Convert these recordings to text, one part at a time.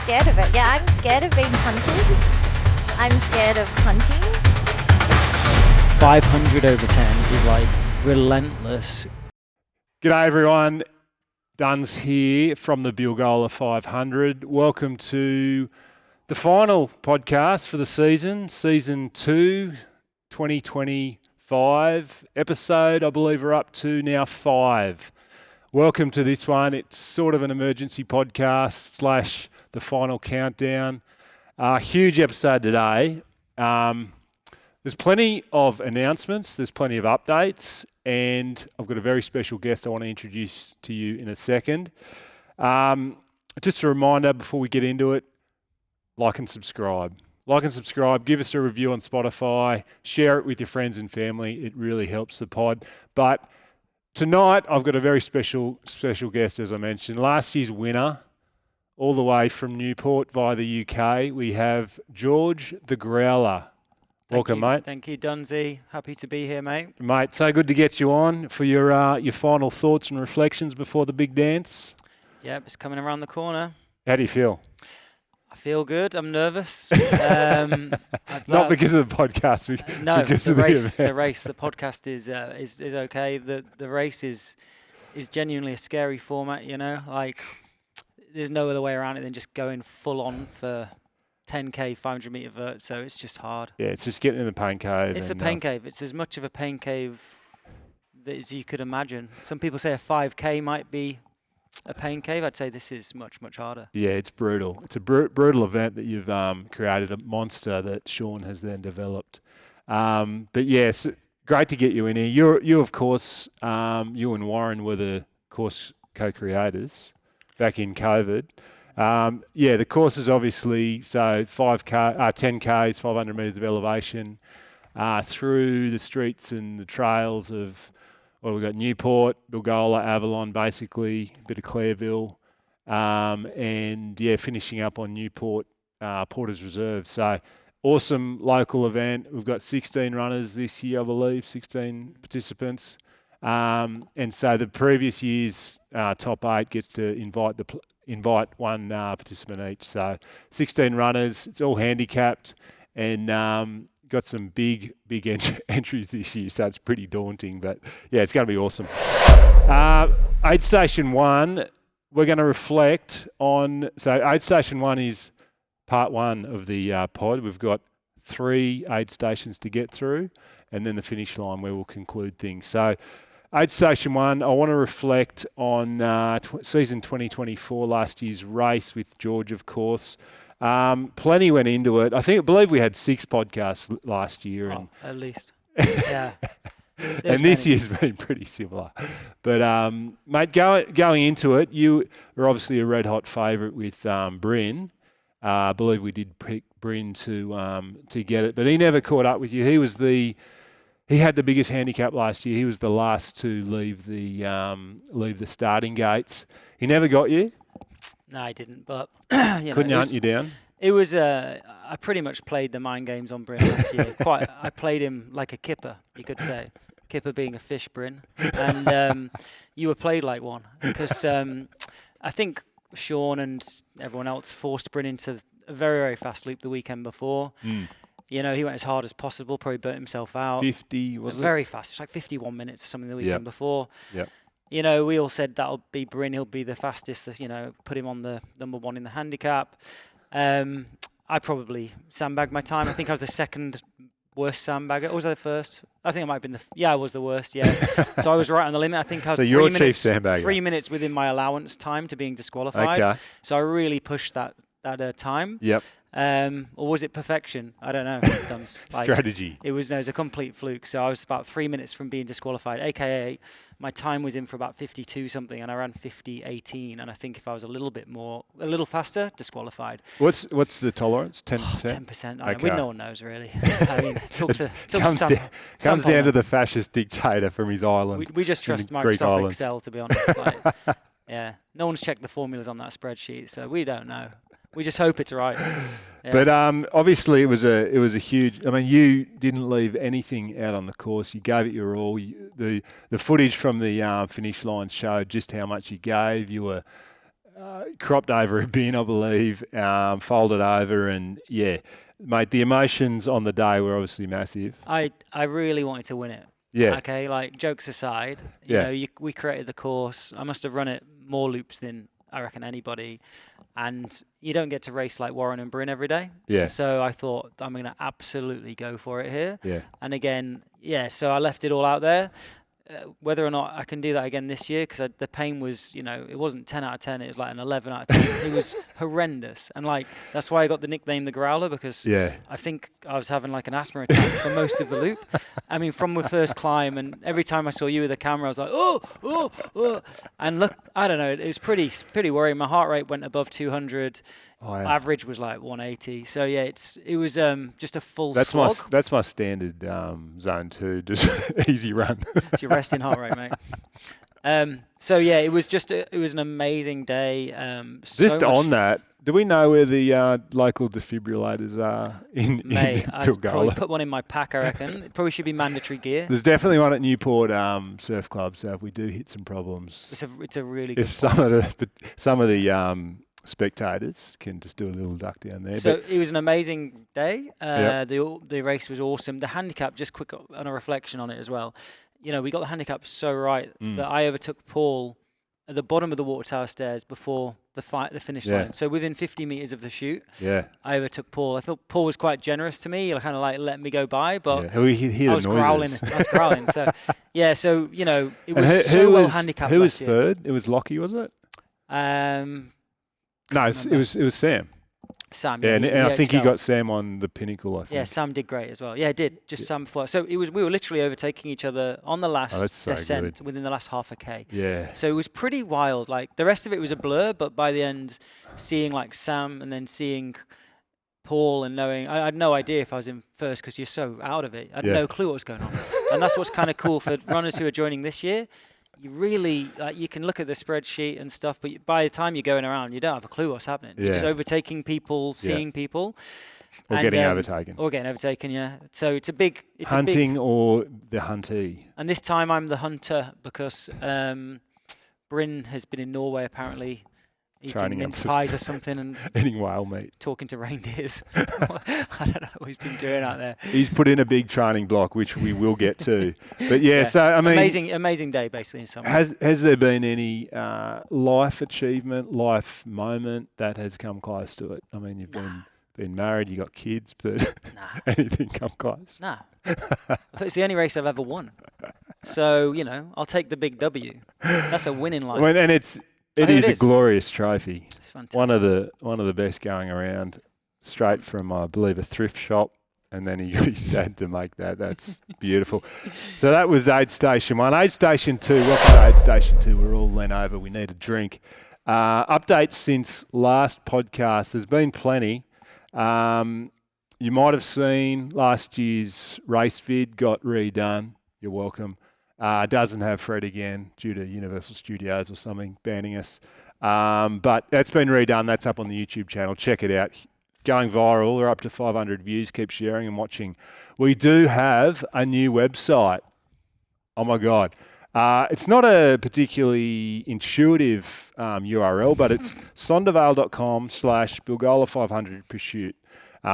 scared of it. Yeah, I'm scared of being hunted. I'm scared of hunting. 500 over 10 is like relentless. G'day everyone, Duns here from the Bilgola 500. Welcome to the final podcast for the season 2, 2025 episode. I believe we're up to now 5. Welcome to this one. It's sort of an emergency podcast / the final countdown. Huge episode today. There's plenty of announcements, there's plenty of updates, and I've got a very special guest I want to introduce to you in a second. Just a reminder before we get into it, like and subscribe. Like and subscribe, give us a review on Spotify, share it with your friends and family. It really helps the pod. But tonight, I've got a very special guest, as I mentioned. Last year's winner, all the way from Newport via the UK, we have George the Growler. Welcome, mate. Thank you, Dunsey. Happy to be here, mate. Mate, so good to get you on for your final thoughts and reflections before the big dance. Yep, it's coming around the corner. How do you feel? I feel good. I'm nervous. Not because of the podcast. No, because the of race. The The race. The podcast is okay. The race is genuinely a scary format. You know, like there's no other way around it than just going full on for 10k 500 meter vert. So it's just hard. Yeah, it's just getting in the pain cave. It's a pain cave. It's as much of a pain cave as you could imagine. Some people say a 5k might be a pain cave. I'd say this is much harder. Yeah, it's brutal. It's a brutal event that you've created, a monster that Sean has then developed. But yes, great to get you in here. You of course, you and Warren were the course co-creators back in COVID. The course is obviously 10Ks, 500 metres of elevation through the streets and the trails of, we've got Newport, Bilgola, Avalon, basically, a bit of Clareville, and finishing up on Newport, Porter's Reserve. So awesome local event. We've got 16 runners this year, I believe, 16 participants. And so the previous year's top 8 gets to invite one participant each. So 16 runners, it's all handicapped, and got some big entries this year, so it's pretty daunting. But yeah, it's going to be awesome. Aid Station 1, we're going to reflect on. So Aid Station 1 is part 1 of the pod. We've got 3 aid stations to get through, and then the finish line where we'll conclude things. So Aid Station 1, I want to reflect on season 2024, last year's race with George, of course. Plenty went into it. I believe we had 6 podcasts last year. And at least. Yeah. And this year's been pretty similar. But, mate, going into it, you were obviously a red-hot favourite with Bryn. I believe we did pick Bryn to get it, but he never caught up with you. He had the biggest handicap last year. He was the last to leave the starting gates. He never got you. No, I didn't. But couldn't hunt you down. It was. I pretty much played the mind games on Bryn last year. I played him like a kipper, you could say. Kipper being a fish, Bryn, and you were played like one because I think Sean and everyone else forced Bryn into a very, very fast loop the weekend before. You know, he went as hard as possible, probably burnt himself out. 50, was it? Very fast. It's like 51 minutes or something the weekend before. Yep. You know, we all said that'll be Bryn. He'll be the fastest, put him on the number 1 in the handicap. I probably sandbagged my time. I think I was the second worst sandbagger. Or was I the first? I think I might have been I was the worst, yeah. So I was right on the limit. I think I was so 3 minutes, chief sandbagger. 3 minutes within my allowance time to being disqualified. Okay. So I really pushed that time. Yep. Or was it perfection? I don't know. Strategy. It was a complete fluke. So I was about 3 minutes from being disqualified, aka my time was in for about 52 something, and I ran 50:18. And I think if I was a little faster, disqualified. What's the tolerance? 10%. 10%. Okay. No one knows really. I mean, comes down to the fascist dictator from his island. We just trust Microsoft Excel, to be honest. Yeah, no one's checked the formulas on that spreadsheet, so we don't know. We just hope it's right. Yeah. But obviously it was a huge. I mean, you didn't leave anything out on the course. You gave it your all. The footage from the finish line showed just how much you gave. You were cropped over a bin, I believe, folded over, and yeah, mate, the emotions on the day were obviously massive. I really wanted to win it. Yeah. Okay, like jokes aside, Yeah. we created the course. I must have run it more loops than I reckon anybody, and you don't get to race like Warren and Bryn every day. Yeah. So I thought I'm going to absolutely go for it here. Yeah. And again, so I left it all out there. Whether or not I can do that again this year, because the pain was, it wasn't 10 out of 10, it was like an 11 out of 10. It was horrendous. And like, that's why I got the nickname the Growler, because I think I was having like an asthma attack for most of the loop. I mean, from the first climb, and every time I saw you with the camera, I was like, oh. And look, I don't know, it was pretty worrying. My heart rate went above 200. Average was like 180. So yeah, it was just a full slog. That's my standard zone 2, just easy run. It's your resting heart rate, mate. So yeah, it was an amazing day. Just on that, do we know where the local defibrillators are in I'd Bilgola? probably put one in my pack, I reckon. It probably should be mandatory gear. There's definitely one at Newport Surf Club, so if we do hit some problems. It's a really good some of the spectators can just do a little duck down there. So it was an amazing day. The race was awesome. The handicap, just quick on a reflection on it as well. We got the handicap so right that I overtook Paul at the bottom of the water tower stairs before the finish line. So within 50 meters of the chute, I overtook Paul. I thought Paul was quite generous to me, kind of like let me go by, but I was growling. So it was so well handicapped. Who was third? It was Lockie, was it? No, it was Sam. Sam, and I think he got Sam on the pinnacle, I think. Yeah, Sam did great as well. Yeah, it did. Just Sam before. So we were literally overtaking each other on the last descent within the last half a K. Yeah. So it was pretty wild. Like the rest of it was a blur, but by the end, seeing like Sam and then seeing Paul and knowing, I had no idea if I was in first because you're so out of it. I had no clue what was going on. And that's what's kind of cool for runners who are joining this year. You really, you can look at the spreadsheet and stuff, but by the time you're going around, you don't have a clue what's happening. You're just overtaking people, seeing people. Or getting overtaken. Or getting overtaken, yeah. So it's a big... Hunting or the huntee. And this time I'm the hunter because Bryn has been in Norway apparently eating mince pies or something and eating whale meat, talking to reindeers. I don't know what he's been doing out there. He's put in a big training block, which we will get to. But so I mean, amazing day basically in summer. Has there been any life achievement, life moment that has come close to it? I mean, you've been married, you got kids, but anything come close? Nah. It's the only race I've ever won. So I'll take the big W. That's a win in life. I mean, and it is a glorious trophy. It's fantastic. One of the best going around, straight from I believe a thrift shop, and then he got his dad to make that. That's beautiful. So that was Aid Station 1. Aid Station 2, welcome to Aid Station 2. We're all leant over. We need a drink. Updates since last podcast. There's been plenty. You might have seen last year's race vid got redone. You're welcome. Doesn't have Fred again due to Universal Studios or something banning us. But that's been redone. That's up on the YouTube channel. Check it out. Going viral. We're up to 500 views. Keep sharing and watching. We do have a new website. Oh, my God. It's not a particularly intuitive URL, but it's sondavale.com/Bilgola500 Pursuit.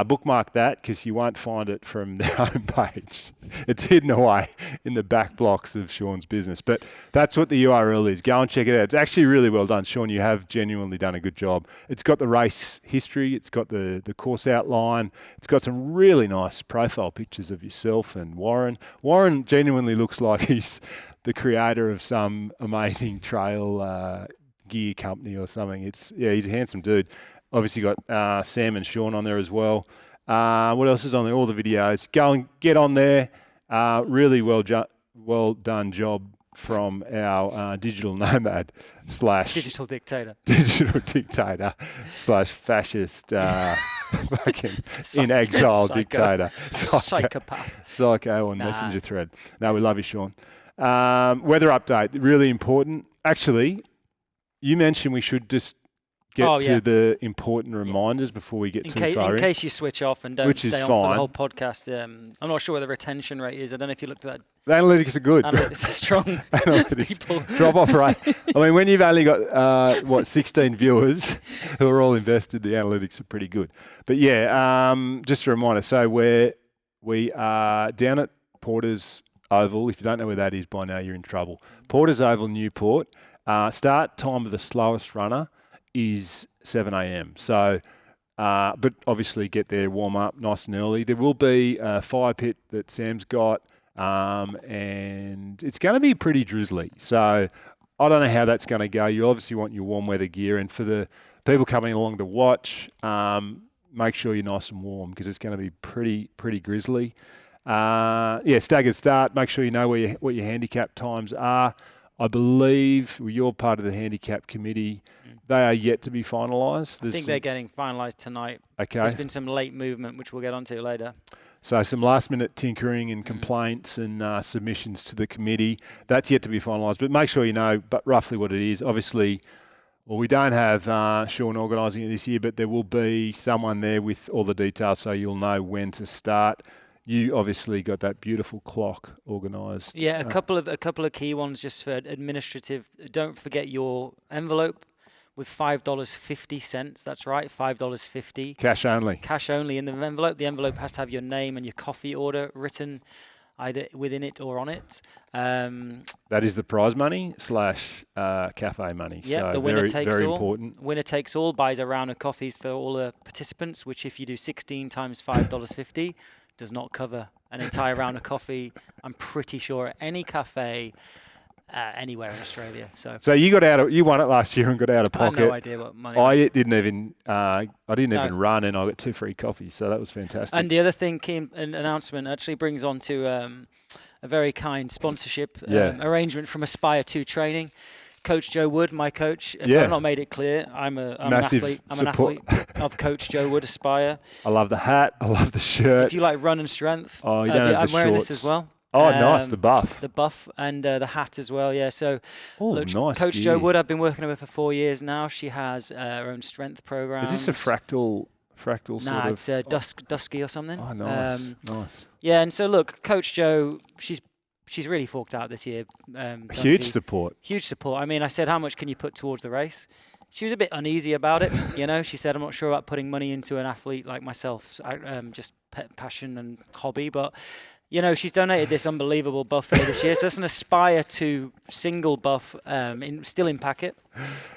Bookmark that because you won't find it from the homepage. It's hidden away in the back blocks of Sean's business. But that's what the URL is. Go and check it out. It's actually really well done. Sean, you have genuinely done a good job. It's got the race history. It's got the course outline. It's got some really nice profile pictures of yourself and Warren. Warren genuinely looks like he's the creator of some amazing trail gear company or something. He's a handsome dude. Obviously got Sam and Sean on there as well. What else is on there? All the videos. Go and get on there. Really well done job from our digital nomad / digital dictator / fascist fucking in exile dictator. Psychopath. Psycho on Messenger thread. No, we love you, Sean. Weather update, really important. Actually, you mentioned we should just get to the important reminders before we get too far in case you switch off and don't which stay is on fine. for the whole podcast. I'm not sure what the retention rate is. I don't know if you looked at that. The analytics are good. Analytics are strong. Analytics. People. Drop-off rate. I mean, when you've only got, 16 viewers who are all invested, the analytics are pretty good. But, just a reminder. So we are down at Porter's Oval. If you don't know where that is by now, you're in trouble. Porter's Oval, Newport. Start time of the slowest runner is 7 a.m. So, but obviously get there, warm up nice and early. There will be a fire pit that Sam's got, and it's going to be pretty drizzly. So I don't know how that's going to go. You obviously want your warm weather gear, and for the people coming along to watch, make sure you're nice and warm because it's going to be pretty grizzly. Staggered start. Make sure you know what your handicap times are. I believe you're part of the handicap committee. They are yet to be finalised. I think they're getting finalised tonight. Okay. There's been some late movement, which we'll get onto later. So some last-minute tinkering and complaints and submissions to the committee. That's yet to be finalised. But make sure you know roughly what it is. Obviously, we don't have Sean organising it this year, but there will be someone there with all the details so you'll know when to start. You obviously got that beautiful clock organised. Yeah, a couple of key ones just for administrative. Don't forget your envelope with $5.50. That's right, $5.50. Cash only. Cash only in the envelope. The envelope has to have your name and your coffee order written either within it or on it. That is the prize money / cafe money. Yeah, so the winner takes very all. Important. Winner takes all buys a round of coffees for all the participants, which if you do 16 times $5.50, does not cover an entire round of coffee. I'm pretty sure at any cafe anywhere in Australia. So you won it last year and got out of pocket. I have no idea what money. I didn't even run, and I got 2 free coffees, so that was fantastic. And the other thing, an announcement actually brings on to a very kind sponsorship arrangement from Aspire 2 Training. Coach Joe Wood, my coach. If I've not made it clear, I'm an athlete. I'm an athlete of Coach Joe Wood, Aspire. I love the hat. I love the shirt. If you like run and strength, you don't have I'm the wearing shorts. this as well. Oh, nice, the buff. The buff and the hat as well, yeah. So, nice Coach gear. Joe Wood, I've been working with her for 4 years now. She has her own strength program. Is this a fractal sort of? It's Dusky or something. Oh, nice, nice. Yeah, and so look, Coach Joe, she's really forked out this year. Huge support. Huge support. I mean, I said, how much can you put towards the race? She was a bit uneasy about it, She said, I'm not sure about putting money into an athlete like myself, just passion and hobby, but... she's donated this unbelievable buff here this year. So it's an Aspire 2 single buff, still in packet,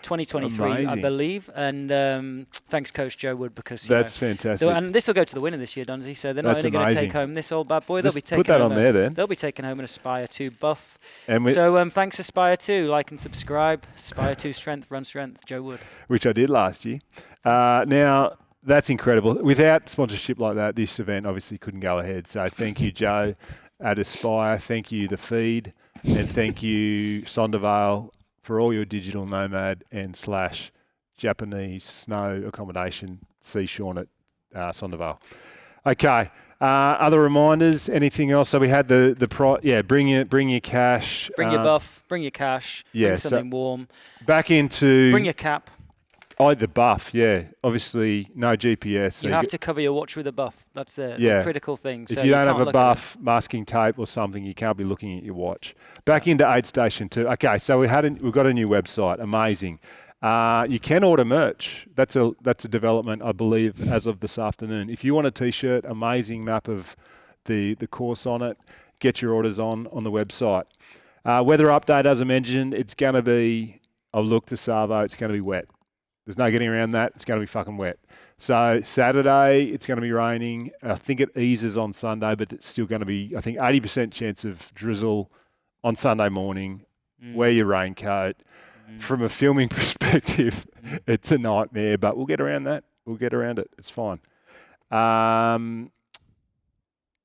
2023, Amazing. I believe. And thanks, Coach Joe Wood, because that's fantastic. And this will go to the winner this year, Dunsey. So they're not only going to take home this old bad boy. Just they'll be taking put that on there then. They'll be taking home an Aspire 2 buff. And so thanks, Aspire 2. Like and subscribe. Aspire 2 Strength, Run Strength, Joe Wood. Which I did last year. Now... That's incredible. Without sponsorship like that, this event obviously couldn't go ahead. So thank you, Joe, at Aspire. Thank you, The Feed. And thank you, Sondervale, for all your digital nomad and / Japanese snow accommodation. See Sean at Sondervale. Okay. Other reminders? Anything else? So we had bring your cash. Bring your buff. Bring your cash. Bring something warm. Back into... Bring your cap. The buff, yeah. Obviously, no GPS. So you have to cover your watch with a buff. That's the critical thing. So if you don't have a buff, masking tape or something, you can't be looking at your watch. Back into Aid Station 2. Okay, so we've got a new website. Amazing. You can order merch. That's a development, I believe, as of this afternoon. If you want a T-shirt, amazing map of the course on it. Get your orders on the website. Weather update, as I mentioned, it's going to be. I've looked to Savo. It's going to be wet. There's no getting around that. It's going to be fucking wet. So Saturday, it's going to be raining. I think it eases on Sunday, but it's still going to be, I think, 80% chance of drizzle on Sunday morning. Wear your raincoat. From a filming perspective, it's a nightmare, but we'll get around that. We'll get around it. It's fine.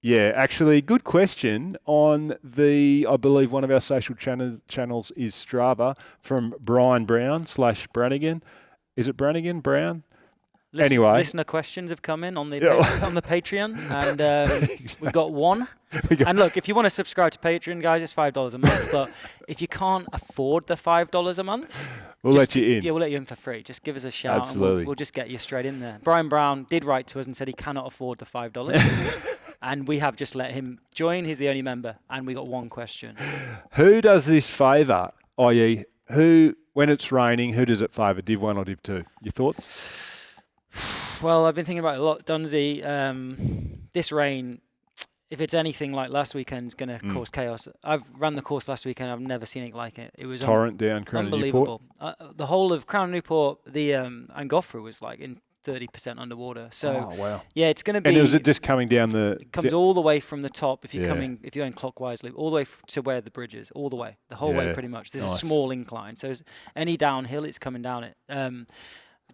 Actually, good question on I believe one of our social channels is Strava from Brian Brown / Brannigan. Is it Brannigan? Brown? Anyway. Listener questions have come in on the Patreon, and we've got one. And look, if you want to subscribe to Patreon, guys, it's $5 a month. But if you can't afford the $5 a month, We'll let you in. Yeah, we'll let you in for free. Just give us a shout. Absolutely. And we'll just get you straight in there. Brian Brown did write to us and said he cannot afford the $5. And we have just let him join. He's the only member. And we got one question. Who does this favour? I.e., when it's raining, who does it favour? Div 1 or Div 2? Your thoughts? Well, I've been thinking about it a lot, Dunsey. This rain, if it's anything like last weekend, is going to cause chaos. I've run the course last weekend. I've never seen it like it. It was Torrent down Crown and unbelievable. Newport. The whole of Crown and Newport, the Angofra was like in 30% underwater. So, wow. yeah, it's going to be. And was it just coming down the? It comes all the way from the top. If you're Yeah. if you're going clockwise, all the way to where the bridge is, all the way, the whole way, pretty much. There's a Nice. small incline, so any downhill, it's coming down it.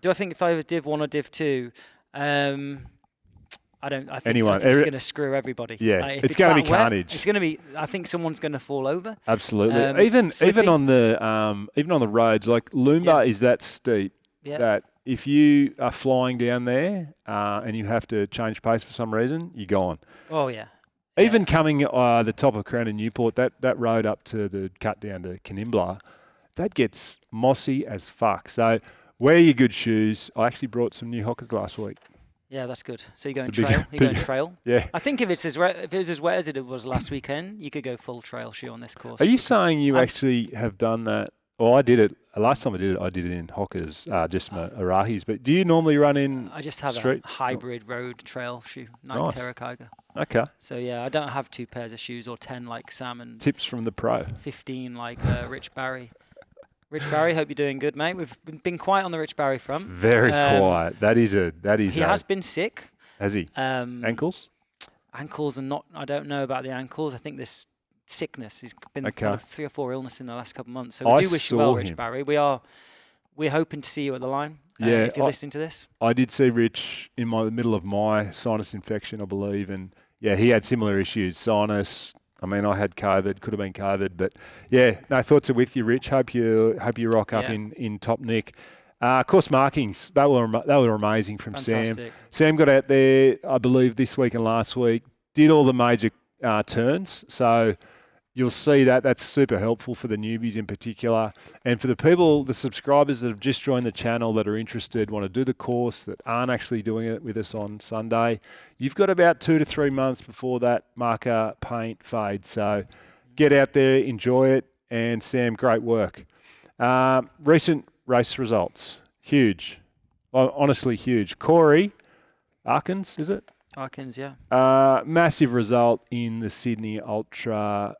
Do I think if I was Div 1 or Div 2? I think it's going to screw everybody. Yeah, if it's going to that be wet, carnage. It's going to be. I think someone's going to fall over. Absolutely. Even on the roads, like Loomba is that steep that if you are flying down there and you have to change pace for some reason, you're gone. Oh yeah. Even coming the top of Crown and Newport, that road up to the cut down to Canimbla, that gets mossy as fuck. So wear your good shoes. I actually brought some new hockers last week. Yeah, that's good. So you're going It's a trail. You're going trail. Yeah. I think if it was as wet as it was last weekend, you could go full trail shoe on this course. Are you saying you actually have done that? Well, I did it. Last time I did it in hockers, just my Arahis. But do you normally run in I just have street? a hybrid road trail shoe, Nike Nice. Terracotta. Okay. So yeah, I don't have 2 pairs of shoes or 10 like Sam and Tips from the pro. 15 like Rich Barry. Rich Barry, hope you're doing good, mate. We've been quiet on the Rich Barry front. Very quiet. That is. He has been sick. Has he? Ankles? Ankles and not. I don't know about the ankles. I think this sickness. He's been kind of 3 or 4 illnesses in the last couple of months. So we do wish you well, Rich Barry. We're hoping to see you at the line. If you're listening to this. I did see Rich in the middle of my sinus infection, I believe, and yeah, he had similar issues. Sinus. I mean, I had COVID. Could have been COVID, but yeah. No, thoughts are with you, Rich. Hope you rock up in top nick. Course markings, they were amazing from Fantastic. Sam. Sam got out there, I believe, this week and last week, did all the major turns. So you'll see that's super helpful for the newbies in particular. And for the subscribers that have just joined the channel that are interested, want to do the course, that aren't actually doing it with us on Sunday, you've got about 2 to 3 months before that marker paint fades. So get out there, enjoy it. And Sam, great work. Recent race results, huge. Well, honestly, huge. Corey Arkins, is it? Arkins, yeah. Massive result in the Sydney Ultra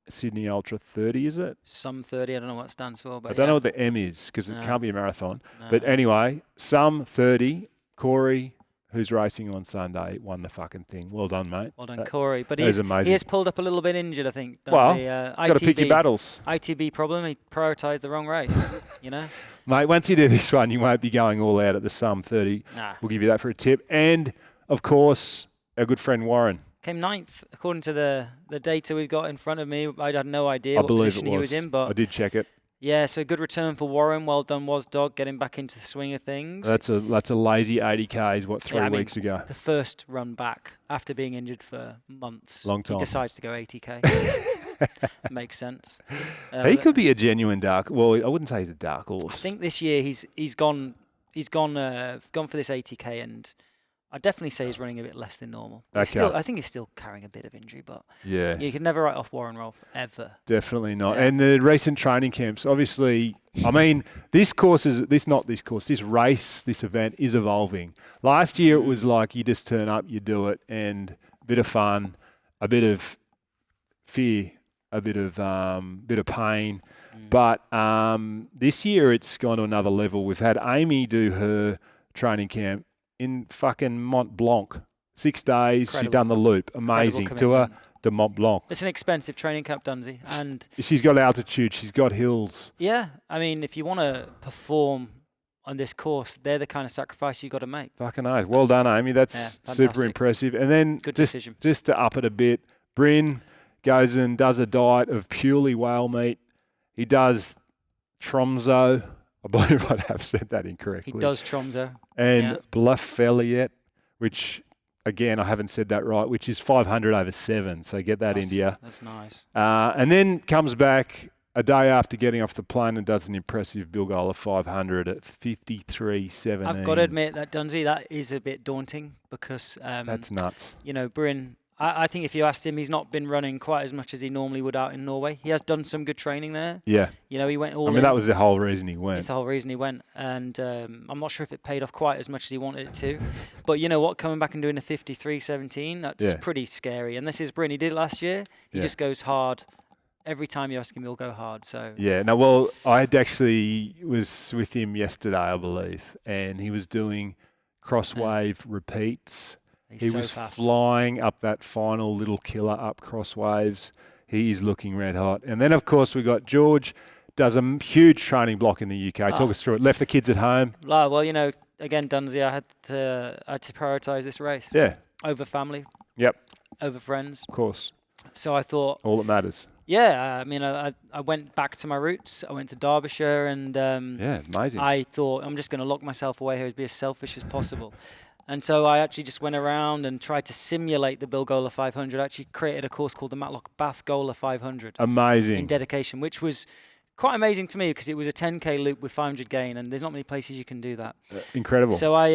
30, is it? Some 30, I don't know what it stands for. But I don't know what the M is because it can't be a marathon. No. But anyway, some 30. Corey, who's racing on Sunday, won the fucking thing. Well done, mate. Well done, Corey. But he amazing. has pulled up a little bit injured, I think. Well, ITB, got to pick your battles. ITB problem, he prioritised the wrong race, you know? Mate, once you do this one, you won't be going all out at the sum 30. Nah. We'll give you that for a tip. And, of course, our good friend Warren. Came 9th, according to the data we've got in front of me. I had no idea what position he was in. But I did check it. Yeah, so good return for Warren. Well done, Dog, getting back into the swing of things. That's a lazy 80Ks, 3 weeks ago? The first run back after being injured for months. Long time. He decides to go 80K. Makes sense. He could be a genuine dark. Well, I wouldn't say he's a dark horse. I think this year he's gone for this 80K, and I'd definitely say he's running a bit less than normal. Okay. I think he's still carrying a bit of injury, but yeah, you can never write off Warren Rolfe ever. Definitely not. Yeah. And the recent training camps, obviously, I mean, this event is evolving. Last year it was like you just turn up, you do it, and a bit of fun, a bit of fear, a bit of pain. But this year it's gone to another level. We've had Amy do her training camp in fucking Mont Blanc. 6 days, Incredible. She done the loop. Amazing. To Mont Blanc. It's an expensive training camp, Dunsey. And she's got altitude, she's got hills. yeah, I mean, if you want to perform on this course, they're the kind of sacrifice you got to make. Fucking oath. Well done, Amy. That's super impressive. And then Good decision. Just to up it a bit, Bryn goes and does a diet of purely whale meat. He does Tromso. I believe I'd have said that incorrectly. He does Tromso. And Blafeliet, which, again, I haven't said that right, which is 500 over 7. So get that into you. That's nice. And then comes back a day after getting off the plane and does an impressive Bilgola 500 at 53.17. I've got to admit that, Dunsey, that is a bit daunting because That's nuts. you know, Bryn, I think if you asked him, he's not been running quite as much as he normally would out in Norway. He has done some good training there. Yeah. You know, he went all I mean, in. that was the whole reason he went. That's the whole reason he went. And I'm not sure if it paid off quite as much as he wanted it to. But you know what? Coming back and doing a 53.17, that's pretty scary. And this is Bryn. He did it last year. He just goes hard. Every time you ask him, he'll go hard. So Yeah. No, well, I had actually was with him yesterday, I believe, and he was doing crosswave repeats. He so was fast. flying up that final little killer up crosswaves. He is looking red hot. And then, of course, we got George, does a huge training block in the UK. Talk us through it. Left the kids at home. Well, you know, again, Dunsey, I had to prioritise this race. Yeah. Over family. Yep. Over friends. Of course. So I thought, All that matters. yeah, I mean, I went back to my roots. I went to Derbyshire and Yeah, amazing. I thought, I'm just going to lock myself away here, be as selfish as possible. And so I actually just went around and tried to simulate the Bilgola 500. I actually created a course called the Matlock Bathgola 500 Amazing. in dedication, which was quite amazing to me because it was a 10K loop with 500 gain, and there's not many places you can do that. Incredible. So I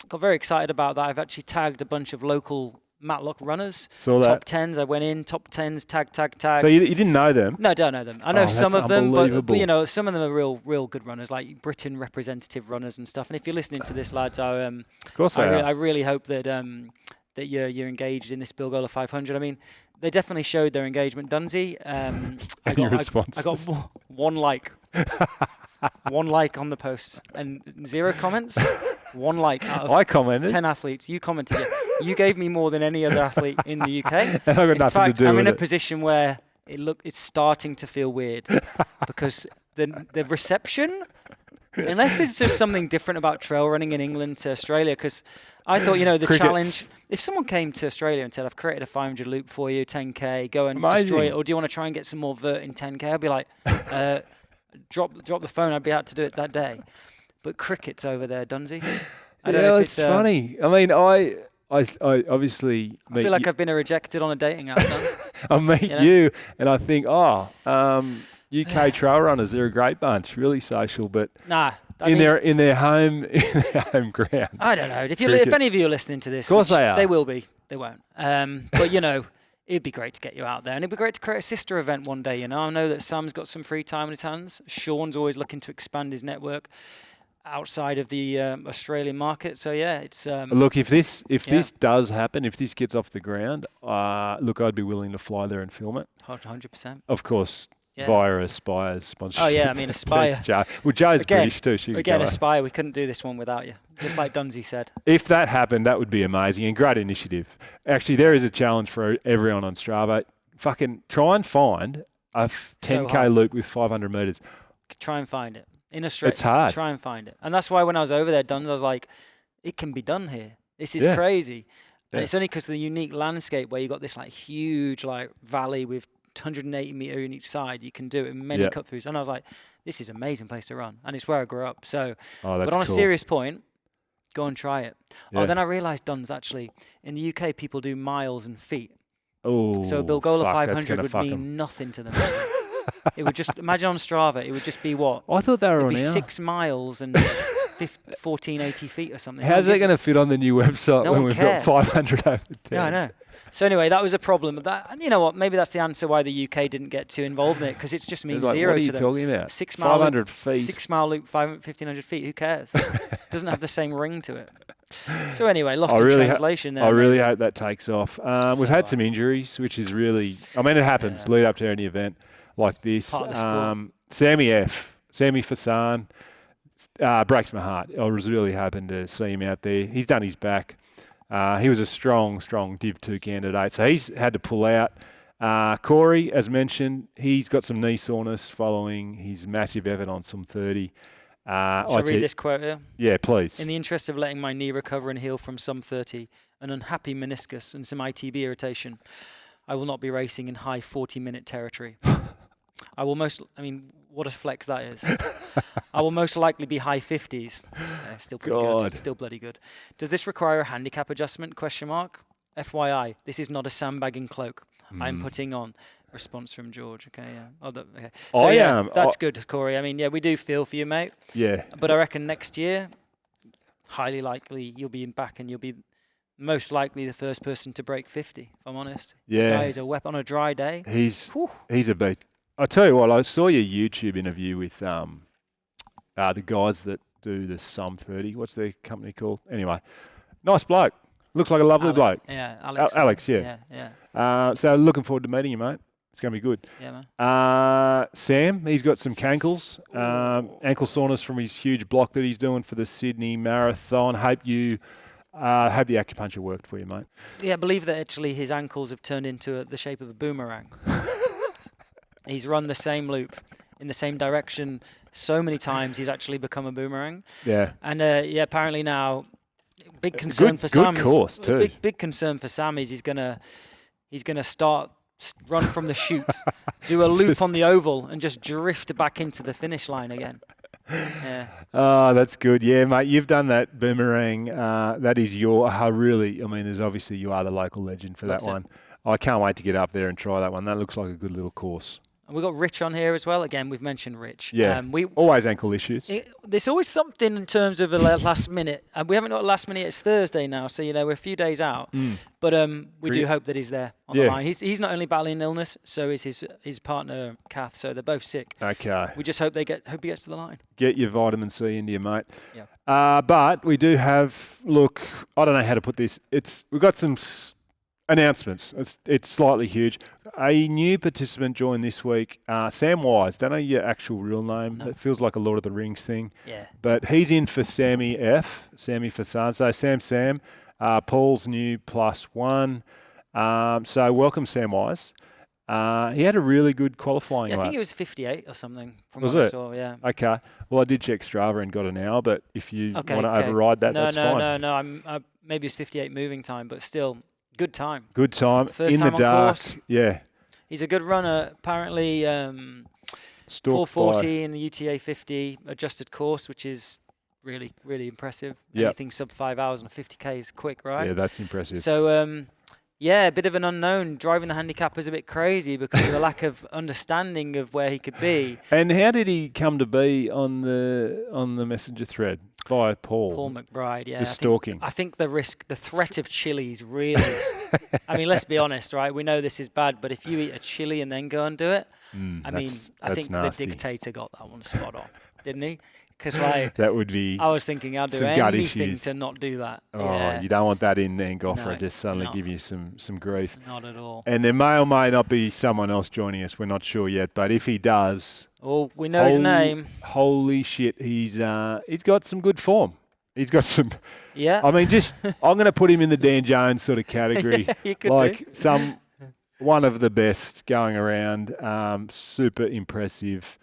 got very excited about that. I've actually tagged a bunch of local Matlock runners. Saw Top that. 10s. I went in, top 10s, tag. So you didn't know them? No, I don't know them. I know some that's of them, but unbelievable. you know, some of them are real good runners, like Britain representative runners and stuff. And if you're listening to this, lads, Of course they I are. really hope that that you're engaged in this Bilgola 500. I mean, they definitely showed their engagement. Dunsey, I Your got responses. one like, one like on the post, and 0 comments. 1 like out of I commented. 10 athletes. You commented it. You gave me more than any other athlete in the UK. And I've got In nothing fact, to do I'm with in a it. position where it's starting to feel weird because the reception, unless there's just something different about trail running in England to Australia, because I thought, you know, the Crickets. challenge, if someone came to Australia and said, I've created a 500 loop for you, 10K, go and Amazing. destroy it, or do you want to try and get some more vert in 10K? I'd be like, drop the phone, I'd be out to do it that day. But crickets over there, Dunsey. I don't know if it's funny. I mean, I obviously I feel like I've been rejected on a dating app. No? I meet you know? you and I think, UK trail runners, they're a great bunch, really social, but Nah. in their home ground. I don't know. If Cricket. any of you are listening to this, Of course which they are. They will be. They won't. But you know, it'd be great to get you out there, and it'd be great to create a sister event one day. You know, I know that Sam's got some free time in his hands. Sean's always looking to expand his network outside of the Australian market. So yeah, it's Look, if this does happen, if this gets off the ground, look, I'd be willing to fly there and film it. 100%. Of course, Yeah. via Aspire's sponsorship. Oh yeah, I mean Aspire. Thanks, Joe. Well, Joe's Again- British too. She could Again, go. Aspire. We couldn't do this one without you. Just like Dunsey said. If that happened, that would be amazing and great initiative. Actually, there is a challenge for everyone on Strava. Fucking try and find a 10K hard. loop with 500 metres. Try and find it in Australia. It's hard. Try and find it, and that's why when I was over there, Dunsey, I was like, it can be done here. This is Yeah. crazy. Yeah. And it's only because of the unique landscape where you got this like huge like valley with 180 meter in each side. You can do it in many Yeah. cut throughs, and I was like, this is an amazing place to run, and it's where I grew up. So, Oh, that's but on cool. a serious point, go and try it. Yeah. Oh, then I realised, Duns, actually, in the UK, people do miles and feet. Oh, So a Bilgola fuck, that's 500 gonna would fuck mean 'em. nothing to them. It would just, imagine on Strava, it would just be what? I thought they were It'd on be hour. 6 miles and 1480 feet or something. How's that going to fit on the new website No when one we've cares. got 500 over 10? Yeah, I know. So anyway, that was a problem. And you know what? Maybe that's the answer why the UK didn't get too involved in it, because it just It means was like, zero what are you to them. talking about? 6 mile 500 feet. 6 mile loop, 1,500 feet. Who cares? Doesn't have the same ring to it. So anyway, lost I in really translation there. I really mate. hope that takes off. We've So, had some injuries, which is really, I mean, it happens Yeah. lead up to any event like this. Part of the sport. Sammy Fassan, breaks my heart. I was really hoping to see him out there. He's done his back. He was a strong Div 2 candidate, so he's had to pull out. Corey, as mentioned, he's got some knee soreness following his massive effort on some 30. Shall I read this quote here? Yeah, please. In the interest of letting my knee recover and heal from some 30, an unhappy meniscus and some ITB irritation, I will not be racing in high 40-minute territory. What a flex that is. I will most likely be high 50s. Still pretty God. good. Still bloody good. Does this require a handicap adjustment? FYI, this is not a sandbagging cloak. I'm putting on. response from George. Okay, yeah. Okay. I So yeah, am. that's good, Corey. I mean, yeah, we do feel for you, mate. Yeah. But I reckon next year, highly likely you'll be back and you'll be most likely the first person to break 50. If I'm honest. Yeah. Guy is a weapon on a dry day. He's Whew. a beast. I tell you what, I saw your YouTube interview with the guys that do the Sum 30. What's their company called? Anyway, nice bloke. Looks like a lovely bloke. Yeah, Alex. Alex, yeah. So looking forward to meeting you, mate. It's going to be good. Yeah, man. Sam, he's got some cankles, ankle soreness from his huge block that he's doing for the Sydney Marathon. Hope the acupuncture worked for you, mate. Yeah, I believe that actually his ankles have turned into the shape of a boomerang. He's run the same loop in the same direction so many times. He's actually become a boomerang. Yeah. And apparently now, big concern for Sam. Good course too. Big concern for Sam is he's gonna run from the chute, do a loop on the oval, and just drift back into the finish line again. Yeah. Oh, that's good. Yeah, mate, you've done that boomerang. That is really, I mean, there's obviously you are the local legend for that one. I can't wait to get up there and try that one. That looks like a good little course. And we've got Rich on here as well. Again, we've mentioned Rich. Yeah, always ankle issues. There's always something in terms of a last minute. And we haven't got a last minute. It's Thursday now, so we're a few days out. But we do hope that he's there on the line. He's not only battling illness, so is his partner Kath. So they're both sick. Okay. We just hope he gets to the line. Get your vitamin C into you, mate. Yeah. But we do have. Look, I don't know how to put this. We've got some announcements. It's slightly huge. A new participant joined this week, Sam Wise. Don't know your actual real name. No. It feels like a Lord of the Rings thing. Yeah. But he's in for Sammy Fassan. So Sam, Paul's new +1. So welcome, Sam Wise. He had a really good qualifying. I think it was 58 or something from was what it? I saw, yeah. Okay. Well, I did check Strava and got an hour, but if you want to override that, that's fine. No. Maybe it's 58 moving time, but still, good time. Good time. First in time the on dark. course. Yeah. He's a good runner. Apparently, 440 in the UTA 50 adjusted course, which is really, really impressive. Yep. Anything sub 5 hours on a 50k is quick, right? Yeah, that's impressive. So, a bit of an unknown. Driving the handicap is a bit crazy because of the lack of understanding of where he could be. And how did he come to be on the messenger thread? By Paul McBride, yeah. Just stalking. I think the threat of chilies really. I mean, let's be honest, right? We know this is bad, but if you eat a chili and then go and do it, I think nasty. the dictator got that one spot on, didn't he? Because that would be. I was thinking I'd do anything to not do that. Oh, yeah. You don't want that in there, Goffra. No, just suddenly give you some grief. Not at all. And there may or may not be someone else joining us. We're not sure yet, but if he does, we know his name. Holy shit, he's got some good form. He's got some. Yeah. I mean, I'm going to put him in the Dan Jones sort of category. Yeah, you could do. One of the best going around. Super impressive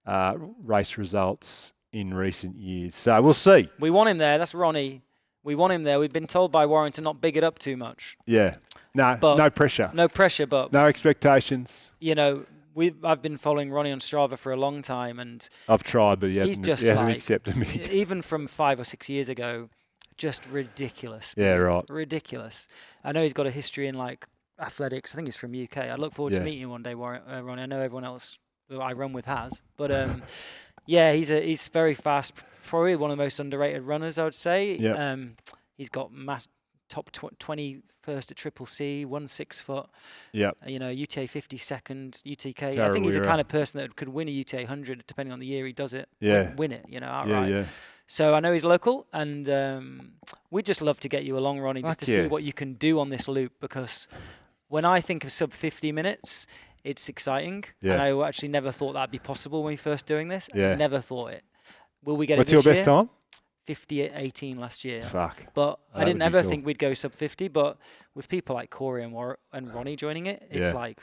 race results in recent years. So we'll see. We want him there. That's Ronnie. We want him there. We've been told by Warren to not big it up too much. Yeah. No pressure. No pressure, but no expectations. I've been following Ronnie on Strava for a long time, and I've tried, but he hasn't accepted me. Even from 5 or 6 years ago, just ridiculous. Yeah, right. Ridiculous. I know he's got a history in athletics. I think he's from UK. I look forward to meeting you one day, Ronnie. I know everyone else who I run with has, but he's very fast. Probably one of the most underrated runners, I would say. Yeah. He's got top 20 first at Triple C, 1 6 foot. Yeah. UTA 50 second, UTK. Tara I think he's the Weira. kind of person that could win a UTA 100 depending on the year he does it. Yeah. Win it, outright. Yeah. So I know he's local, and we'd just love to get you along, Ronnie, just to see what you can do on this loop, because when I think of sub 50 minutes, it's exciting. Yeah. And I actually never thought that'd be possible when we first doing this. Yeah. I never thought it. Will we get What's it this your year? best time? 50:18 last year. Fuck. But I That didn't would be ever cool. think we'd go sub 50. But with people like Corey and Ronnie joining it, it's like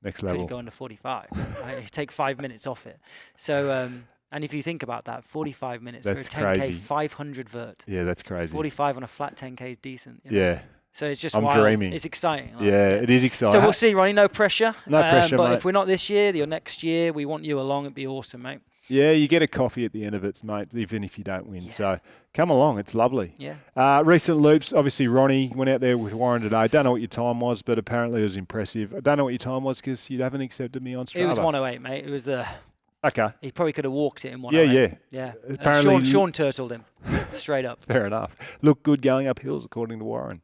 next could level. go into 45. I take 5 minutes off it. So and if you think about that, 45 minutes That's for a 10k, crazy. 500 vert. Yeah, that's crazy. 45 on a flat 10k is decent. Yeah. So it's just I'm wild. dreaming. It's exciting. It is exciting. So we'll see, Ronnie. No pressure. No pressure, But mate. if we're not this year, or next year, we want you along. It'd be awesome, mate. Yeah, you get a coffee at the end of it, mate, even if you don't win. Yeah. So come along. It's lovely. Yeah. Recent loops, obviously Ronnie went out there with Warren today. Don't know what your time was, but apparently it was impressive. I don't know what your time was because you haven't accepted me on Strava. It was 108, mate. It was the... Okay. He probably could have walked it in 108. Yeah. Yeah. Apparently- Sean turtled him. Straight up. Fair enough. Look good going up hills, according to Warren.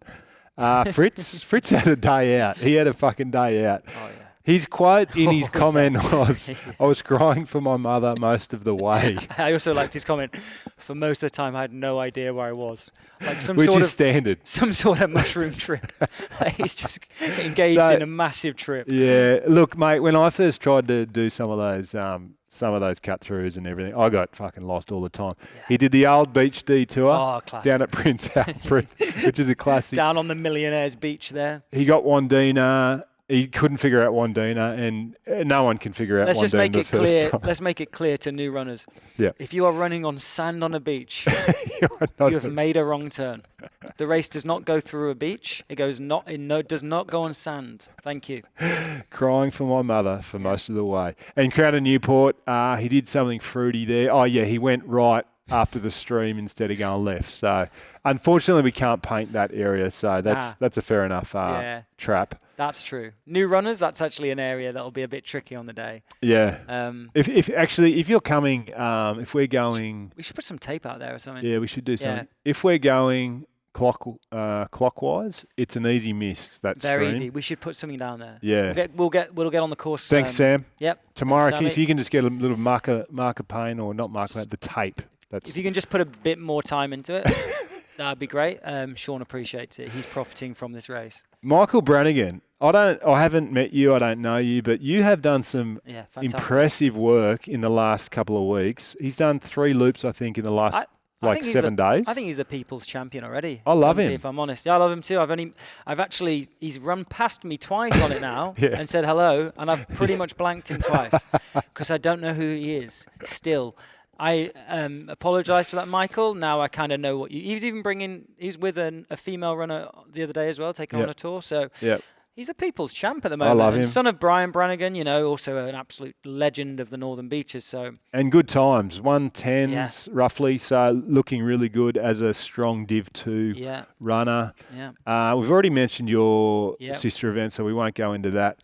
Fritz had a day out. He had a fucking day out. Oh, yeah. His quote in his Oh, comment yeah. was, I was crying for my mother most of the way. I also liked his comment. For most of the time, I had no idea where I was. Like Which is standard. Some sort of mushroom trip. He's just engaged in a massive trip. Yeah. Look, mate, when I first tried to do some of those cut throughs and everything, I got fucking lost all the time. Yeah. He did the old beach detour Oh, classic. down at Prince Alfred, which is a classic. Down on the Millionaire's Beach there. He got Wandina. He couldn't figure out Wandina, and no one can figure out Let's Wandina just make the it first clear. time. Let's make it clear to new runners. Yeah. If you are running on sand on a beach, You're not you have made a wrong turn. The race does not go through a beach. It goes not in no does not go on sand. Thank you. crying for my mother for most of the way. And Crowder Newport, he did something fruity there. Oh, yeah, he went right after the stream instead of going left. So, unfortunately, we can't paint that area. So, that's a fair enough trap. That's true. New runners, that's actually an area that'll be a bit tricky on the day. Yeah. If you're coming, if we're going... We should put some tape out there or something. Yeah, we should do something. Yeah. If we're going clockwise, it's an easy miss, that Very stream. easy. We should put something down there. Yeah. We'll get on the course. Thanks, Sam. Yep. Tomorrow, Thanks, Sammy. if you can just get a little marker paint, or not marker paint, the tape. If you can just put a bit more time into it, that'd be great. Sean appreciates it. He's profiting from this race. Michael Brannigan. I haven't met you. I don't know you, but you have done some Fantastic. impressive work in the last couple of weeks. He's done 3 loops, I think, in the last I think 7 days. I think he's the people's champion already. I love him. If I'm honest, yeah, I love him too. He's run past me twice on it now and said hello, and I've pretty much blanked him twice because I don't know who he is. Still, I apologise for that, Michael. Now I kind of know what you. He's with a female runner the other day as well, taking her on a tour. So. Yep. He's a people's champ at the moment. I love him. Son of Brian Brannigan, also an absolute legend of the Northern Beaches. So And good times, 110s roughly, so looking really good as a strong Div 2 runner. Yeah. We've already mentioned your sister event, so we won't go into that.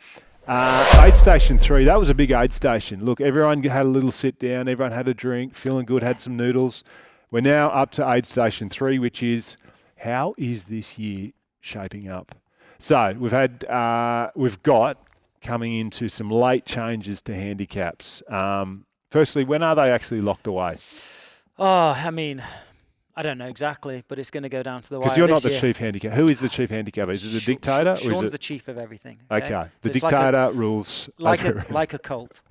Aid Station 3, that was a big aid station. Look, everyone had a little sit down, everyone had a drink, feeling good, had some noodles. We're now up to Aid Station 3, which is, how is this year shaping up? So we've got coming into some late changes to handicaps. Firstly, when are they actually locked away? Oh, I mean, I don't know exactly, but it's going to go down to the wire. Because you're not the year. chief handicap. Who is the chief handicapper? Is it the dictator? Sean's or is it the chief of everything. Okay. The So it's dictator rules. like a cult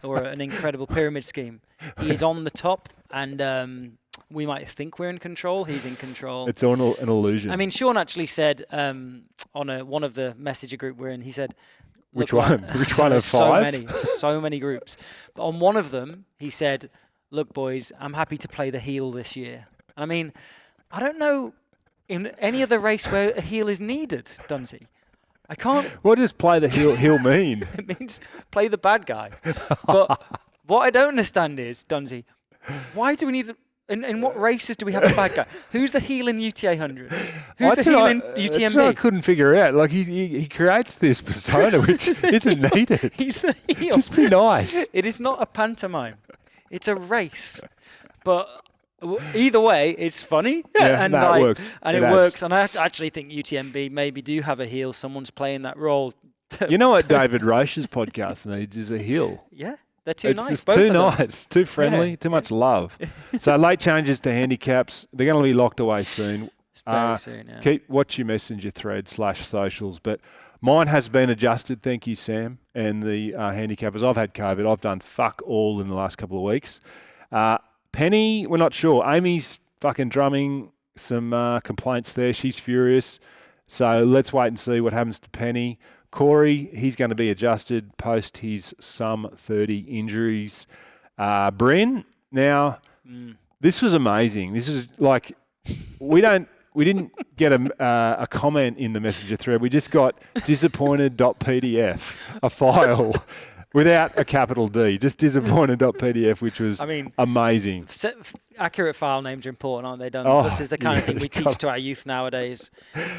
or an incredible pyramid scheme. He is on the top, and we might think we're in control. He's in control. It's an illusion. I mean, Sean actually said on one of the messenger group we're in, he said, Which one? Which one of 5? So many groups. But on one of them, he said, look, boys, I'm happy to play the heel this year. I mean, I don't know in any other race where a heel is needed, Dunsey. I can't. What does play the heel mean? It means play the bad guy. But what I don't understand is, Dunsey, why do we need... In what races do we have a bad guy? Who's the heel in UTA 100? Who's the heel in UTMB? That's what I couldn't figure out. Like, he creates this persona which isn't needed. He's the heel. Just be nice. It is not a pantomime. It's a race. But either way, it's funny. Yeah, it works. And it works. And I actually think UTMB maybe do have a heel. Someone's playing that role. You know what David Roche's podcast needs is a heel. Yeah. They're too nice. It's both too of them. nice, too friendly, too much love. So late changes to handicaps. They're going to be locked away soon. Very soon, yeah. Watch your messenger thread /socials. But mine has been adjusted, thank you, Sam, and the handicappers. I've had COVID. I've done fuck all in the last couple of weeks. Penny, we're not sure. Amy's fucking drumming some complaints there. She's furious. So let's wait and see what happens to Penny. Corey, he's going to be adjusted post his some 30 injuries. Bryn, now, this was amazing. This is like, we didn't get a comment in the messenger thread. We just got disappointed.pdf, a file without a capital D, just disappointed.pdf, which was amazing. Accurate file names are important, aren't they, Don? Oh, This is the kind of thing we teach to our youth nowadays.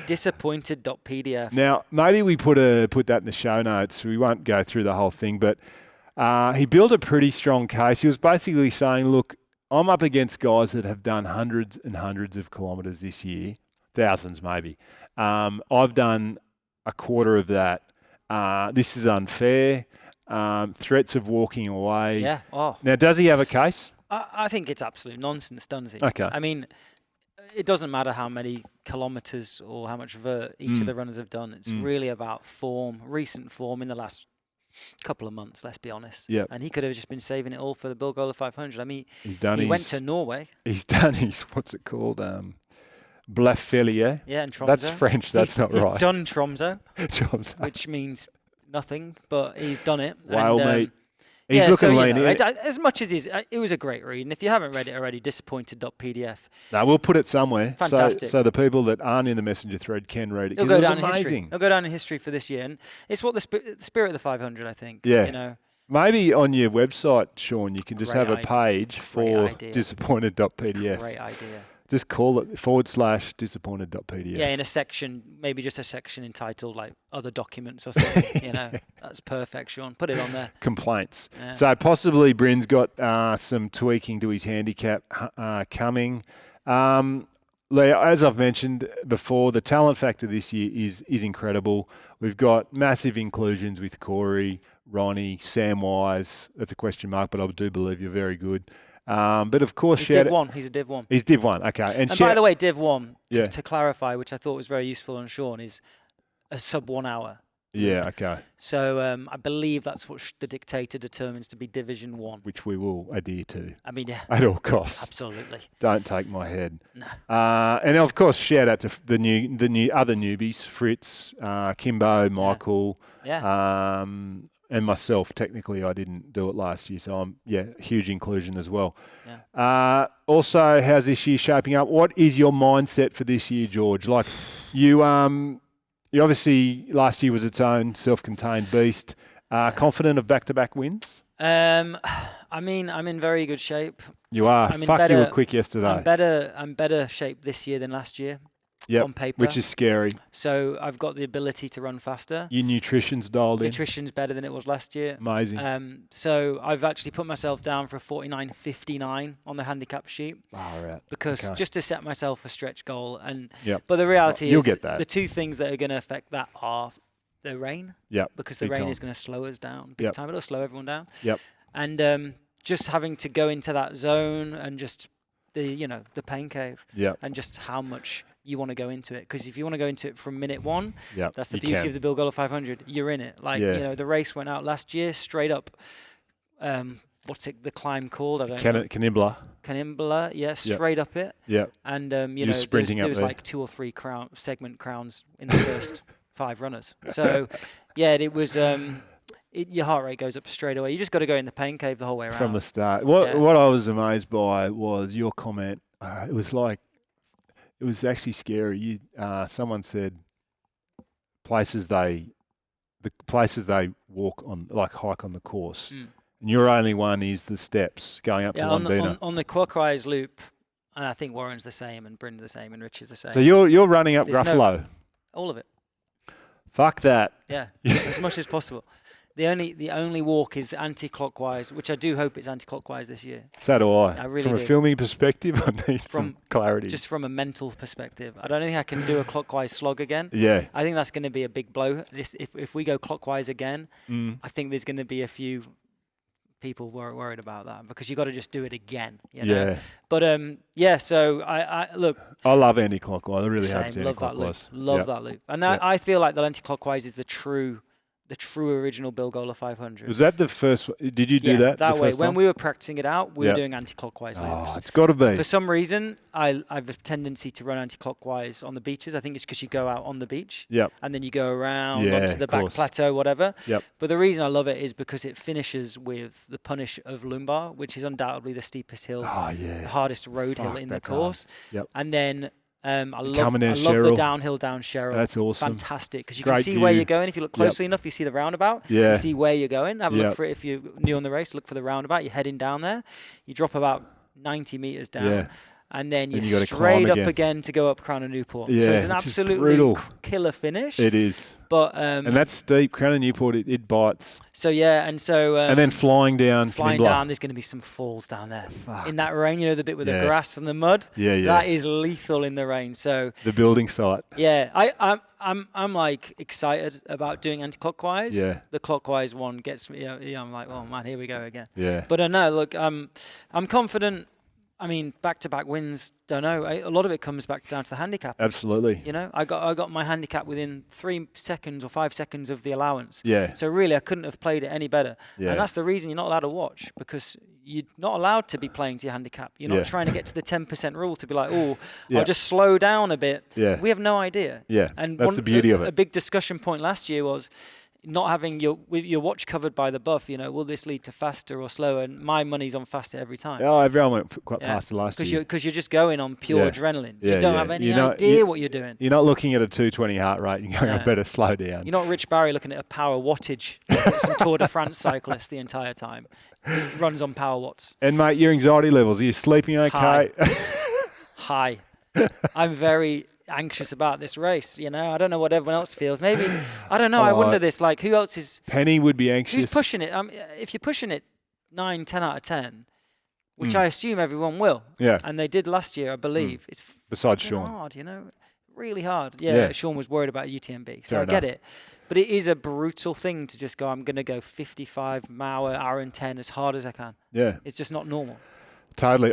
Disappointed.pdf. Now, maybe we put that in the show notes. We won't go through the whole thing, but he built a pretty strong case. He was basically saying, look, I'm up against guys that have done hundreds and hundreds of kilometres this year, thousands maybe. I've done a quarter of that. This is unfair. Threats of walking away. Yeah. Oh. Now, does he have a case? I think it's absolute nonsense, doesn't it? Okay. I mean, it doesn't matter how many kilometres or how much vert each of the runners have done. It's really about form, recent form in the last couple of months, let's be honest. Yep. And he could have just been saving it all for the Bilgola 500. I mean, he went to Norway. He's done his, what's it called? Blafelier. Yeah, and Tromsø. That's French, that's not right. He's done Tromsø, Tromsø. which means nothing, but he's done it. Wow, and, mate. He's looking lean. As much as it was a great read, and if you haven't read it already, disappointed.pdf. No, we'll put it somewhere. Fantastic. So the people that aren't in the messenger thread can read it. It'll go down amazing. in history. It'll go down in history for this year, and it's what the spirit of the 500, I think. Yeah. You know. Maybe on your website, Sean, you can just have a page for disappointed.pdf. Great idea. Just call it /disappointed.pdf. Yeah, in a section, maybe just a section entitled like other documents or something. You know, that's perfect, Sean. Put it on there. Complaints. Yeah. So possibly Bryn's got some tweaking to his handicap coming. Leo, as I've mentioned before, the talent factor this year is incredible. We've got massive inclusions with Corey, Ronnie, Sam Wise. That's a question mark, but I do believe you're very good. But of course, he's Div 1. He's a Div 1. He's Div 1, okay. And by the way, Div 1, to clarify, which I thought was very useful on Sean, is a sub 1 hour. Yeah, okay. So I believe that's what the dictator determines to be Division 1. Which we will adhere to. I mean, yeah. At all costs. Absolutely. Don't take my head. No. And of course, shout out to the new other newbies, Fritz, Kimbo, Michael. Yeah. And myself. Technically, I didn't do it last year, so I'm huge inclusion as well. Yeah. Also, how's this year shaping up? What is your mindset for this year, George? Like you obviously last year was its own self-contained beast. Confident of back-to-back wins? I mean, I'm in very good shape. You are. Fuck, you were quick yesterday. I'm better shape this year than last year. Yep, on paper, which is scary. So I've got the ability to run faster. Your nutrition's dialed in. Nutrition's better than it was last year. Amazing. So I've actually put myself down for a 49.59 on the handicap sheet. Oh, right. Because just to set myself a stretch goal. Yep. But the reality You'll is get that. The two things that are going to affect that are the rain. Yep. Because the rain is going to slow us down big time. It'll slow everyone down. Yep. And just having to go into that zone and just the pain cave. Yep. And just how much you want to go into it, because if you want to go into it from minute one, that's the you beauty can. of the Bilgola 500. You're in it. Like the race went out last year straight up. What's the climb called? I don't know. Canimbla, straight up it. Yeah. And there was like 2 or 3 segment crowns in the first 5 runners. So it was. Your heart rate goes up straight away. You just got to go in the pain cave the whole way around from the start. What I was amazed by was your comment. It was actually scary. Someone said places they walk on, like hike on the course, and your only one is the steps going up to Londina. On the clockwise loop, and I think Warren's the same, and Bryn's the same, and Rich is the same. So you're running up Gruffalo. All of it. Fuck that. Yeah, as much as possible. The only walk is anti-clockwise, which I do hope it's anti-clockwise this year. So do I. I really From do. a filming perspective, I need some clarity. Just from a mental perspective. I don't think I can do a clockwise slog again. Yeah. I think that's going to be a big blow. If we go clockwise again, I think there's going to be a few people worried about that, because you got to just do it again. You know? Yeah. But so I look. I love anti-clockwise. I really hope it's love anti-clockwise. That loop. Love that loop. And I feel like the anti-clockwise is the true original Bilgola 500. Was that the first? Did you do that? That way. When we were practicing it out, we were doing anti-clockwise loops. Oh, it's got to be. For some reason, I have a tendency to run anti-clockwise on the beaches. I think it's because you go out on the beach, and then you go around onto the back plateau, whatever. Yep. But the reason I love it is because it finishes with the punish of Lumbar, which is undoubtedly the steepest hill, the hardest road hill in the course. Yep. And then I Coming down love the Cheryl. downhill down Cheryl. That's awesome. Fantastic, because you Great can see where view. you're going. If you look closely enough, you see the roundabout. Yeah. You see where you're going. Have a Yep. look for it if you're new on the race. Look for the roundabout. You're heading down there. You drop about 90 meters down. Yeah. And then Then you you're gotta climb straight up again. again to go up Crown of Newport. Yeah, so it's an which is absolutely brutal. killer finish. It is. But And that's steep. Crown of Newport, it bites. so yeah, and so And then flying down. flying Knimbla. down, there's going to be some falls down there Fuck. in that rain. You know, the bit with Yeah. the grass and the mud. Yeah. That is lethal in the rain. So The building site. yeah, I'm like excited about doing anti-clockwise. Yeah. The clockwise one gets me. I'm like, oh man, here we go again. Yeah. But no, look, I'm confident. I mean, back-to-back wins. Don't know. A lot of it comes back down to the handicap. Absolutely. You know, I got my handicap within 3 seconds or 5 seconds of the allowance. Yeah. So really, I couldn't have played it any better. Yeah. And that's the reason you're not allowed to watch, because you're not allowed to be playing to your handicap. You're not Yeah. trying to get to the 10% rule to be like, oh, Yeah. I'll just slow down a bit. Yeah. We have no idea. Yeah. And That's the beauty of it. A big discussion point last year was not having your watch covered by the buff. You know, will this lead to faster or slower? And my money's on faster every time. Oh, everyone went quite faster last year. Because you're just going on pure Yeah. adrenaline. Yeah, you don't yeah. have any You know, idea what you're doing. You're not looking at a 220 heart rate and going, I No. better slow down. You're not Rich Barry looking at a power wattage. Some Tour de France cyclist the entire time. Runs on power watts. And, mate, your anxiety levels, are you sleeping okay? High. I'm very anxious about this race, you know. I don't know what everyone else feels. Maybe, I don't know. I wonder this, like, who else is... Penny would be anxious. Who's pushing it? If you're pushing it 9, 10 out of 10, which I assume everyone will. Yeah. And they did last year, I believe. It's Besides fucking Sean. hard, you know. Really hard. Yeah, Yeah. Sean was worried about UTMB, so Fair I get enough. it. But it is a brutal thing to just go, I'm going to go 55 hour and 10 as hard as I can. Yeah, It's just not normal. totally.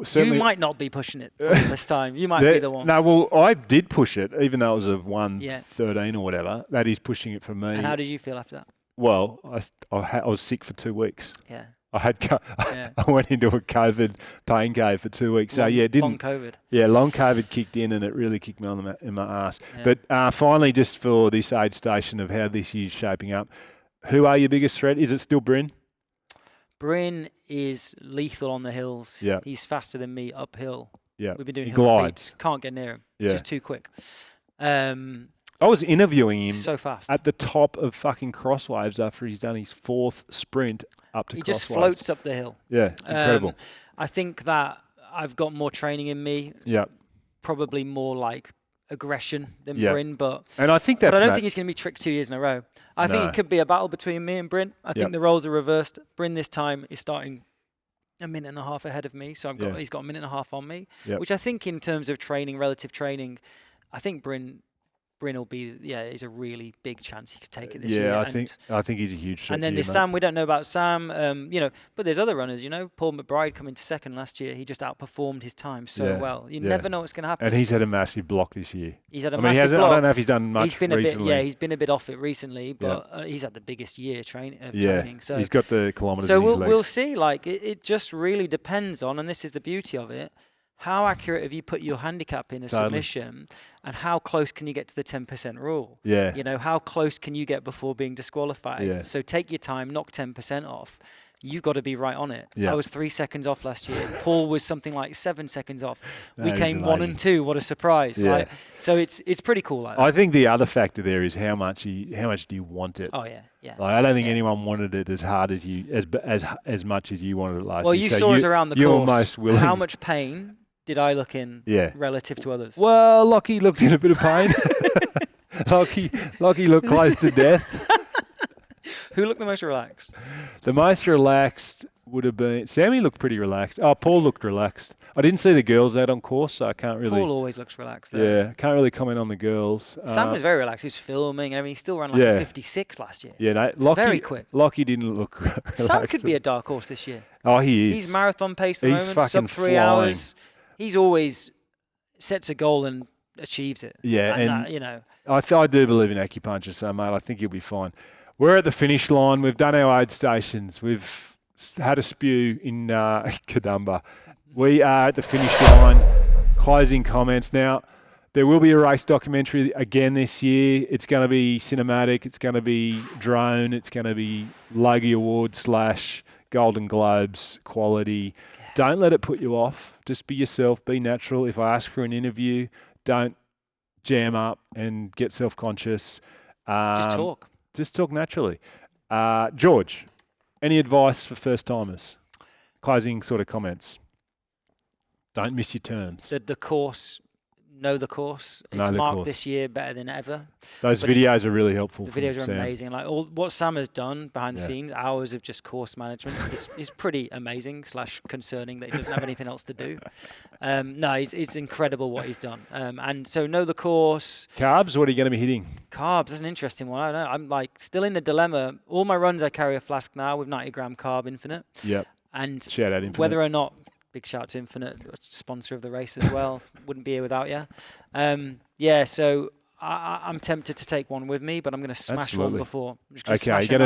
Certainly You might not be pushing it for this time. You might be the one. No, well, I did push it, even though it was a 1:13 Yeah. or whatever. That is pushing it for me. And how did you feel after that? Well, I was sick for 2 weeks. Yeah. I went into a COVID pain cave for 2 weeks. Long, So yeah, long COVID. Yeah, long COVID kicked in, and it really kicked me in my ass. Yeah. But finally, just for this aid station of how this year's shaping up, who are your biggest threat? Is it still Bryn? Bryn is lethal on the hills. Yeah. He's faster than me uphill. Yeah, We've been doing he hill glides. beats. Can't get near him. It's Yeah. just too quick. I was interviewing him So fast. at the top of fucking Crosswaves after he's done his 4th sprint up to He Crosswaves. just floats up the hill. Yeah, it's incredible. I think that I've got more training in me, Yeah, probably more like aggression than Yeah. Bryn, but and I think that's. but I don't Matt- think he's going to be tricked 2 years in a row. I think No. it could be a battle between me and Bryn. I Yep. think the roles are reversed. Bryn this time is starting a minute and a half ahead of me, so Yeah. he's got a minute and a half on me, Yep. which I think in terms of training, relative training, I think Bryn will be, is a really big chance he could take it this year. Yeah, And- I think he's a huge threat. and then to there's you, Sam. We don't know about Sam, but there's other runners. Paul McBride coming to second last year. He just outperformed his time so Yeah, well. You yeah. never know what's going to happen. and he's had a massive block this year. He's had a I mean, he massive hasn't. block. I don't know if he's done much He's been recently. he's been a bit off it recently, but he's had the biggest year training. So he's got the kilometres. so in his we'll legs. see. Like it just really depends on, and this is the beauty of it. How accurate have you put your handicap in a Totally. submission, and how close can you get to the 10% rule? Yeah. How close can you get before being disqualified? Yeah. So take your time, knock 10% off. You've got to be right on it. Yeah. I was 3 seconds off last year. Paul was something like 7 seconds off. We That is came 1 and amazing. 2. What a surprise! Yeah. Right? So it's pretty cool. Like that. I think the other factor there is how much do you want it? Oh yeah. Like, I don't think Yeah. anyone wanted it as hard as you, as much as you wanted it last Well, year. you So saw us around the you're course. almost willing. How much pain did I look in Yeah. relative to others? Well, Lockie looked in a bit of pain. Lockie looked close to death. Who looked the most relaxed? The most relaxed would have been Sammy. Looked pretty relaxed. Oh, Paul looked relaxed. I didn't see the girls out on course, so I can't really. Paul always looks relaxed. Though. Yeah, can't really comment on the girls. Sam was very relaxed. He was filming. I mean, he still ran like Yeah. a 56 last year. Yeah, no, Lockie, very quick. Lockie didn't look relaxed. Sam could be a dark horse this year. Oh, he is. He's marathon pace at the He's moment, sub fucking 3 flying. hours. He's always sets a goal and achieves it. Yeah, and that, I do believe in acupuncture, so mate, I think he'll be fine. We're at the finish line. We've done our aid stations. We've had a spew in Kadumba. We are at the finish line. Closing comments now. There will be a race documentary again this year. It's going to be cinematic. It's going to be drone. It's going to be Logie Award / Golden Globes quality. Don't let it put you off. Just be yourself. Be natural. If I ask for an interview, don't jam up and get self-conscious. Just talk. Just talk naturally. George, any advice for first-timers? Closing sort of comments. Don't miss your terms. The course, know the course. It's marked this year better than ever. Those videos are really helpful. The videos are amazing. Like what Sam has done behind the scenes, hours of just course management is pretty amazing / concerning that he doesn't have anything else to do. No, it's incredible what he's done. And so know the course. Carbs, what are you going to be hitting? Carbs, that's an interesting one. I don't know. I'm like still in the dilemma. All my runs I carry a flask now with 90-gram carb infinite. Yep. And shout out Infinite. Whether or not, big shout out to Infinite, sponsor of the race as well. Wouldn't be here without you. So I'm tempted to take one with me, but I'm going to smash one before. Okay, you're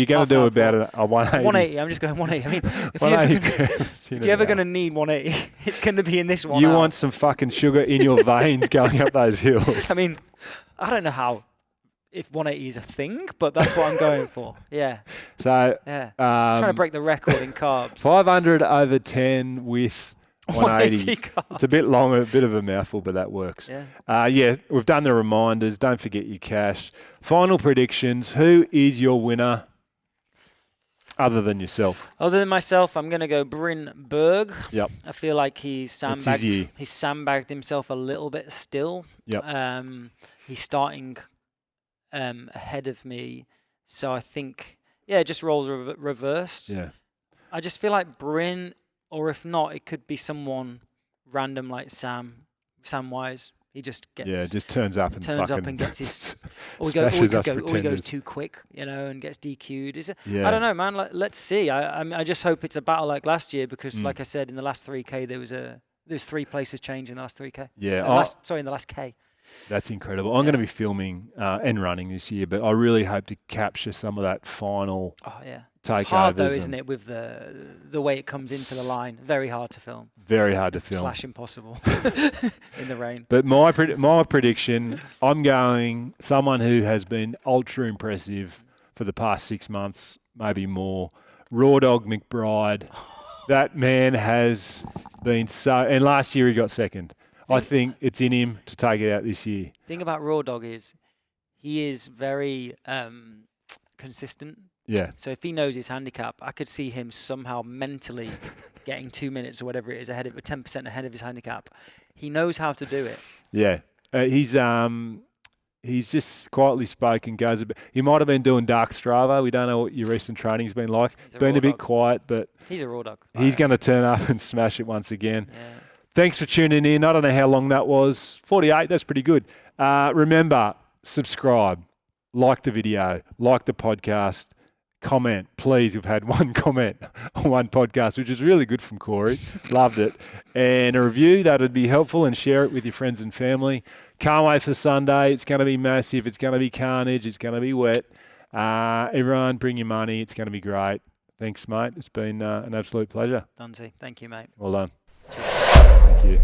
going to do about a 180. 180. I'm just going 180. I mean, if you're ever going to need 180, it's going to be in this one. You want some fucking sugar in your veins going up those hills. I mean, I don't know if 180 is a thing, but that's what I'm going for. Yeah. So trying to break the record in carbs. 500 over 10 with 180 carbs. It's a bit long, a bit of a mouthful, but that works. Yeah. We've done the reminders. Don't forget your cash. Final predictions. Who is your winner other than yourself? Other than myself, I'm going to go Bryn Berg. Yep. I feel like he's sandbagged himself a little bit still. Yep. He's starting ahead of me, so I think just roles reversed. Yeah, I just feel like Bryn, or if not, it could be someone random like Samwise. He just gets just turns up and gets his or he goes too quick, and gets DQ'd. I don't know, man. Let's see. I just hope it's a battle like last year because, like I said, in the last 3K there's 3 places change in the last 3K. Yeah, in the last K. That's incredible. I'm going to be filming and running this year, but I really hope to capture some of that final takeovers. It's hard though, isn't it, with the way it comes into the line? Very hard to film. Very hard to film. / impossible in the rain. But my prediction, I'm going someone who has been ultra impressive for the past 6 months, maybe more. Raw Dog McBride. That man has been and last year he got second. I think it's in him to take it out this year. The thing about Raw Dog is he is very consistent. Yeah. So if he knows his handicap, I could see him somehow mentally getting 2 minutes or whatever it is 10% ahead of his handicap. He knows how to do it. Yeah. He's just quietly spoken, goes a bit. He might have been doing dark Strava. We don't know what your recent training's been like. He's been a bit quiet, but he's a Raw Dog. He's going to turn up and smash it once again. Yeah. Thanks for tuning in. I don't know how long that was. 48, that's pretty good. Remember, subscribe, like the video, like the podcast, comment. Please, we've had one comment on one podcast, which is really good from Corey. Loved it. And a review, that would be helpful, and share it with your friends and family. Can't wait for Sunday. It's going to be massive. It's going to be carnage. It's going to be wet. Everyone, bring your money. It's going to be great. Thanks, mate. It's been an absolute pleasure. Dunsey, thank you, mate. Well done. Cheers. Thank you.